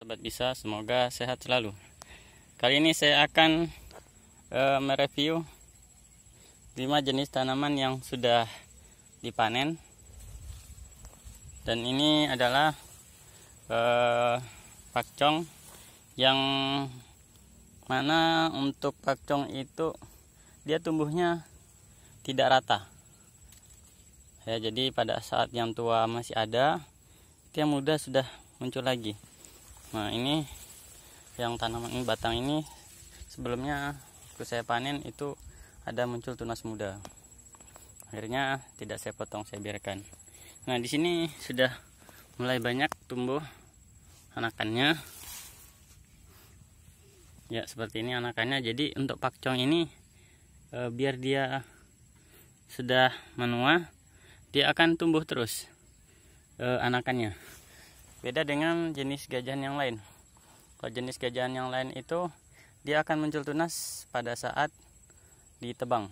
Sobat Bisa, semoga sehat selalu. Kali ini saya akan mereview 5 jenis tanaman yang sudah dipanen. Dan ini adalah pakcong, yang mana untuk pakcong itu dia tumbuhnya tidak rata. Ya, jadi pada saat yang tua masih ada, yang muda sudah muncul lagi. Nah, ini yang tanaman ini, batang ini sebelumnya waktu saya panen itu ada muncul tunas muda. Akhirnya tidak saya potong, saya biarkan. Nah, di sini sudah mulai banyak tumbuh anakannya. Ya, seperti ini anakannya. Jadi untuk pakcong ini biar dia sudah menua, dia akan tumbuh terus anakannya. Beda dengan jenis gajahan yang lain. Kalau jenis gajahan yang lain itu dia akan muncul tunas pada saat ditebang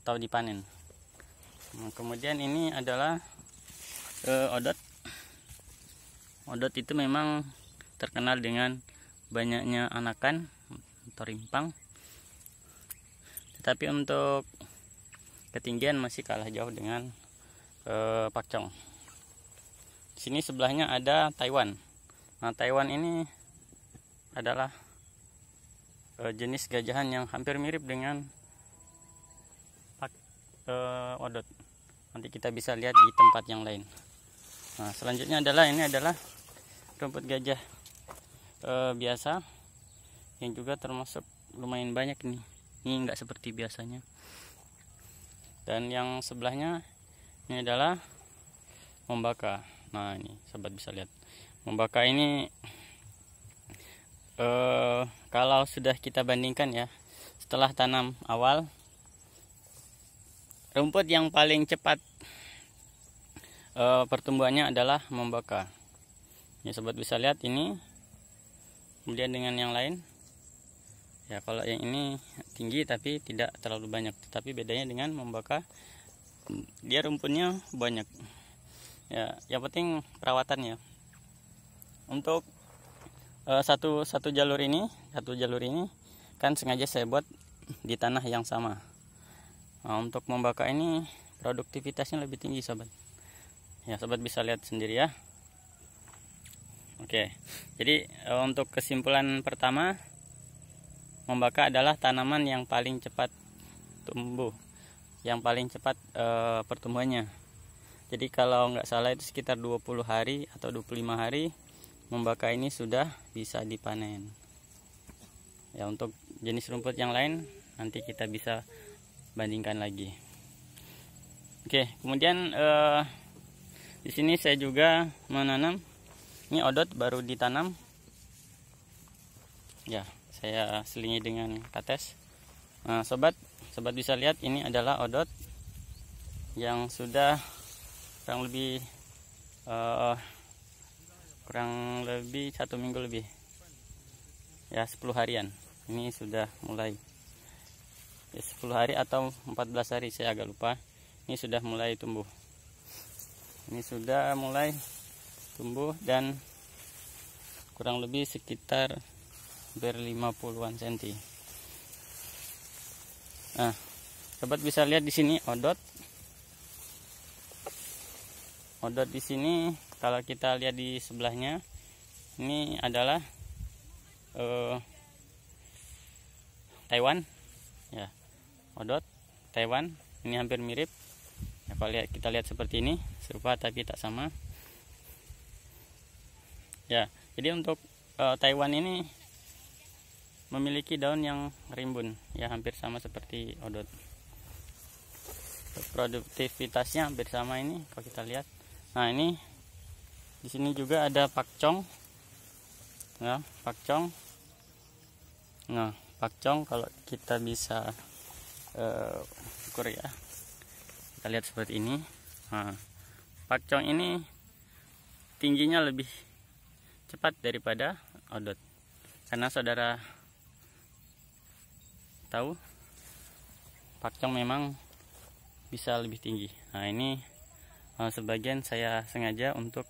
atau dipanen. Nah, kemudian ini adalah odot. Odot itu memang terkenal dengan banyaknya anakan atau rimpang. Tetapi untuk ketinggian masih kalah jauh dengan pakcong. Di sini sebelahnya ada Taiwan. Nah, Taiwan ini adalah jenis gajahan yang hampir mirip dengan odot. Nanti kita bisa lihat di tempat yang lain. Nah, selanjutnya ini adalah rumput gajah biasa, yang juga termasuk lumayan banyak nih. Ini enggak seperti biasanya. Dan yang sebelahnya ini adalah membaka. Nah, ini sobat bisa lihat, membaka ini kalau sudah kita bandingkan ya, setelah tanam awal, rumput yang paling cepat pertumbuhannya adalah membaka. Ya, sobat bisa lihat ini. Kemudian dengan yang lain, ya kalau yang ini tinggi tapi tidak terlalu banyak, tetapi bedanya dengan membaka, dia rumputnya banyak. Ya, yang penting perawatan ya. Untuk satu jalur ini kan sengaja saya buat di tanah yang sama. Nah, untuk membaka ini produktivitasnya lebih tinggi, sobat. Ya, sobat bisa lihat sendiri ya. Oke, jadi untuk kesimpulan pertama, membaka adalah tanaman yang paling cepat tumbuh, yang paling cepat pertumbuhannya. Jadi kalau nggak salah itu sekitar 20 hari atau 25 hari membaka ini sudah bisa dipanen. Ya, untuk jenis rumput yang lain nanti kita bisa bandingkan lagi. Oke, kemudian di sini saya juga menanam. Ini odot baru ditanam. Ya, saya selingi dengan kates. Nah, sobat bisa lihat ini adalah odot yang sudah kurang lebih 1 minggu lebih, ya 10 harian. Ini sudah mulai ya, 10 hari atau 14 hari, saya agak lupa. Ini sudah mulai tumbuh. Ini sudah mulai tumbuh dan kurang lebih sekitar 50-an cm. Nah, sobat bisa lihat di sini odot di sini. Kalau kita lihat di sebelahnya, ini adalah Taiwan. Ya, odot Taiwan ini hampir mirip. Ya, kalau kita lihat seperti ini, serupa tapi tak sama. Ya, jadi untuk Taiwan ini memiliki daun yang rimbun, ya hampir sama seperti odot. Produktivitasnya hampir sama ini kalau kita lihat. Nah, ini di sini juga ada pakcong. Ya, pakcong. Nah, pakcong kalau kita bisa ukur ya. Kita lihat seperti ini. Nah, pakcong ini tingginya lebih cepat daripada odot. Karena saudara tahu, pakcong memang bisa lebih tinggi. Nah, ini sebagian saya sengaja untuk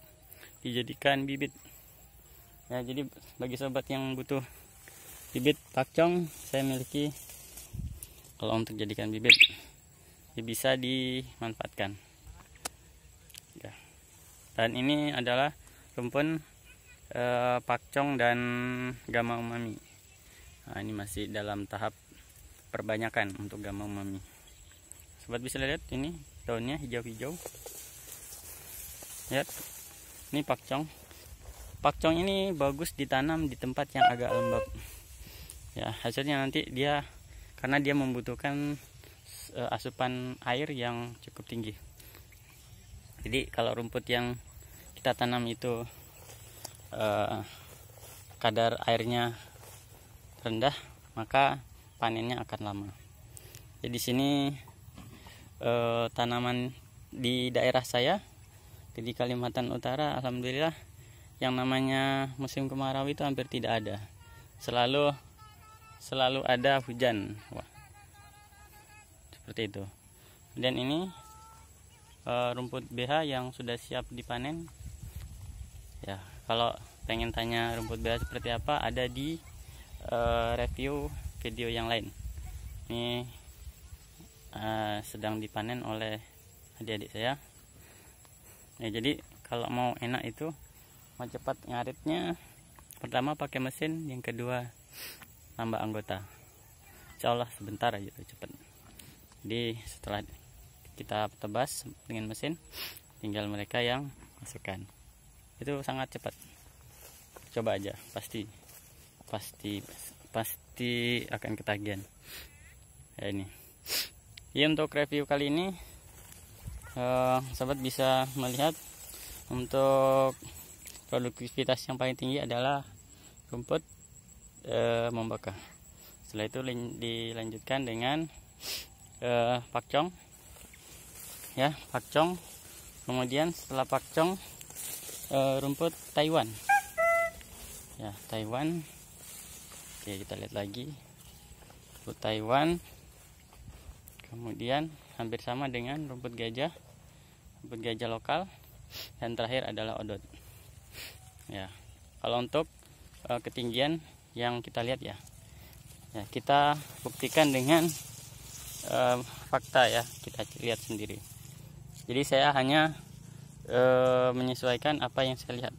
dijadikan bibit. Ya, jadi bagi sobat yang butuh bibit pakcong, saya miliki. Kalau untuk jadikan bibit, ya bisa dimanfaatkan. Ya. Dan ini adalah rumpun pakcong dan gama umami. Nah, ini masih dalam tahap perbanyakan untuk gama umami. Sobat bisa lihat ini daunnya hijau-hijau. Lihat, ini pakcong. Pakcong ini bagus ditanam di tempat yang agak lembab. Ya, hasilnya nanti dia, karena dia membutuhkan asupan air yang cukup tinggi. Jadi kalau rumput yang kita tanam itu kadar airnya rendah, maka panennya akan lama. Jadi di sini tanaman di daerah saya di Kalimantan Utara, alhamdulillah, yang namanya musim kemarau itu hampir tidak ada. Selalu ada hujan. Wah, seperti itu. Dan ini rumput BH yang sudah siap dipanen. Ya, kalau pengen tanya rumput BH seperti apa, ada di review video yang lain. Ini sedang dipanen oleh adik-adik saya. Ya, jadi kalau mau enak itu, mau cepat ngaritnya, pertama pakai mesin, yang kedua nambah anggota. Insya Allah sebentar aja cepat. Jadi setelah kita tebas dengan mesin, tinggal mereka yang masukkan. Itu sangat cepat. Coba aja, pasti akan ketagihan. Ya, ini. Ya, untuk review kali ini, sobat bisa melihat untuk produktivitas yang paling tinggi adalah rumput membaka. Setelah itu dilanjutkan dengan pakcong. Ya, pakcong. Kemudian setelah pakcong, rumput Taiwan. Ya, Taiwan. Oke, kita lihat lagi. Rumput Taiwan. Kemudian hampir sama dengan rumput gajah lokal. Dan terakhir adalah odot. Ya, kalau untuk ketinggian yang kita lihat ya, kita buktikan dengan fakta ya, kita lihat sendiri. Jadi saya hanya menyesuaikan apa yang saya lihat.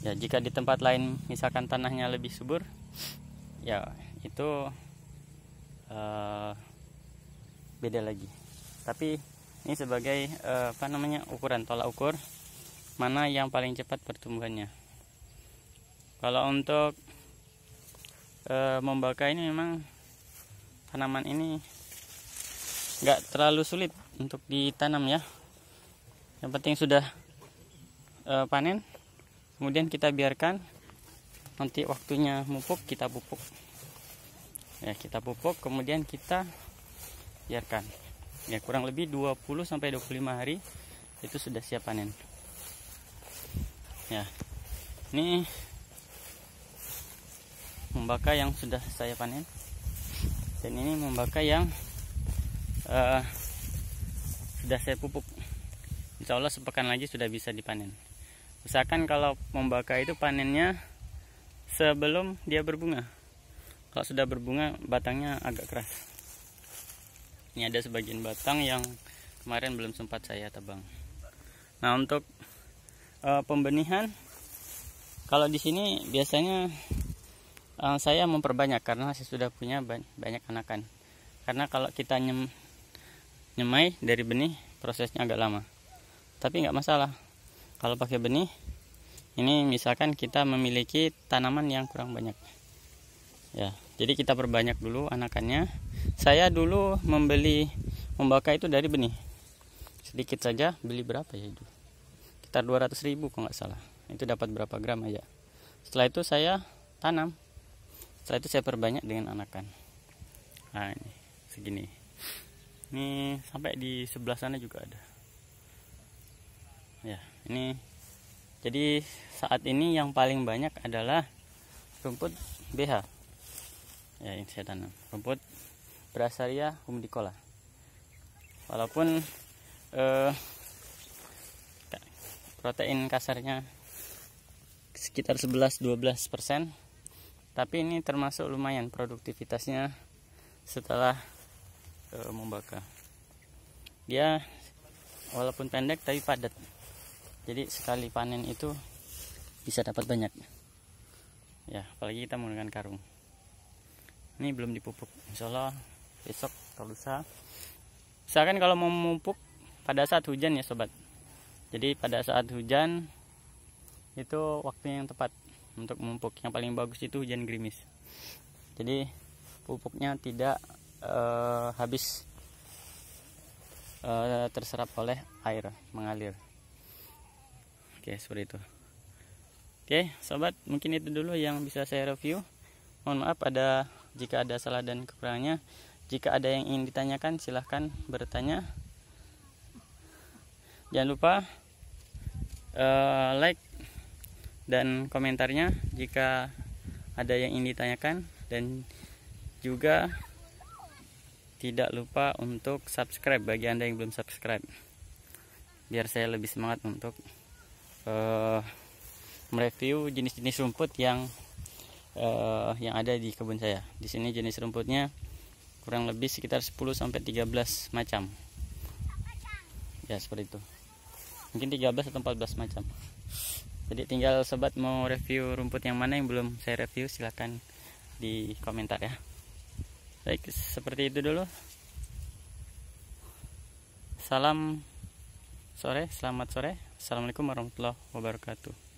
Ya, jika di tempat lain misalkan tanahnya lebih subur, ya itu beda lagi. Tapi ini sebagai ukuran, tolak ukur mana yang paling cepat pertumbuhannya. Kalau untuk membaka ini, memang tanaman ini nggak terlalu sulit untuk ditanam ya. Yang penting sudah panen, kemudian kita biarkan, nanti waktunya mupuk kita pupuk. Ya, kita pupuk, kemudian kita biarkan. Ya, kurang lebih 20-25 hari itu sudah siap panen. Ya, ini membaka yang sudah saya panen, dan ini membaka yang sudah saya pupuk. Insya Allah sepekan lagi sudah bisa dipanen. Usahakan kalau membaka itu panennya sebelum dia berbunga. Kalau sudah berbunga, batangnya agak keras. Ini ada sebagian batang yang kemarin belum sempat saya tebang. Nah, untuk pembenihan, kalau di sini biasanya saya memperbanyak karena saya sudah punya banyak anakan. Karena kalau kita nyemai dari benih, prosesnya agak lama. Tapi nggak masalah. Kalau pakai benih, ini misalkan kita memiliki tanaman yang kurang banyak. Ya, jadi kita perbanyak dulu anakannya. Saya dulu membeli membaka itu dari benih. Sedikit saja, beli berapa ya itu? Sekitar 200.000 kalau nggak salah. Itu dapat berapa gram aja. Setelah itu saya tanam. Setelah itu saya perbanyak dengan anakan. Nah, ini segini. Ini sampai di sebelah sana juga ada. Ya, ini. Jadi saat ini yang paling banyak adalah rumput BH. Ya, ini saya tanam rumput Bracharia humidicola. Walaupun protein kasarnya sekitar 11-12%, tapi ini termasuk lumayan produktivitasnya setelah membaka. Dia walaupun pendek tapi padat, jadi sekali panen itu bisa dapat banyak ya, apalagi kita menggunakan karung. Ini belum dipupuk, insya Allah besok atau lusa. Misalkan kalau mau memupuk pada saat hujan ya sobat, jadi pada saat hujan itu waktu yang tepat untuk memupuk. Yang paling bagus itu hujan gerimis, jadi pupuknya tidak habis terserap oleh air mengalir. Oke, seperti itu. Oke sobat, mungkin itu dulu yang bisa saya review. Mohon maaf jika ada salah dan kekurangannya. Jika ada yang ingin ditanyakan silahkan bertanya. Jangan lupa like dan komentarnya jika ada yang ingin ditanyakan, dan juga tidak lupa untuk subscribe bagi Anda yang belum subscribe, biar saya lebih semangat untuk mereview jenis-jenis rumput yang ada di kebun saya. Di sini jenis rumputnya kurang lebih sekitar 10-13 macam. Ya seperti itu. Mungkin 13 atau 14 macam. Jadi tinggal sobat mau review rumput yang mana yang belum saya review, silahkan di komentar ya. Baik, seperti itu dulu. Selamat sore. Assalamualaikum warahmatullahi wabarakatuh.